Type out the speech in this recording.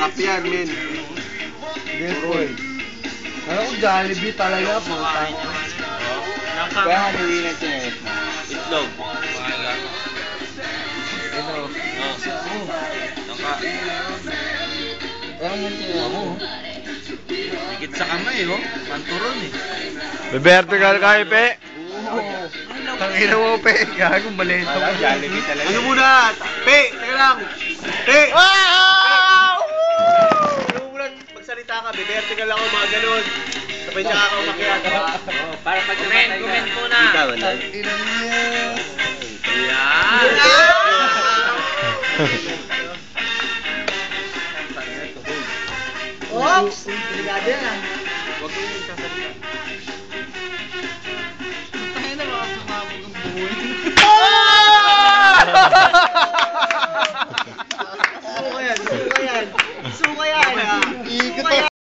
Sakap yan, men. Deadpool. Ano kung Jollibee talaga, puta. Kaya haluin na siya eh. Itlog. Ito. Naka. Kaya mo siya ako. Higit sa kamay, oh. Panturon, eh. Vertical kayo, pe. Tangina mo, pe. Gagong malito. Wala, Jollibee talaga. Ano muna? Pe, teka lang. Pe! Ano muna, magsalita ka, be-vertical ako, mga ganun. Sabay niya ka umakyat. Para pag comment muna. Ikaw, wala. Ilan niya. Oops! Delikado yan ah. Huwag mo yung sasalita. Tayo na mga sumabog ang buhay. Suka yan, suka yan. Suka yan.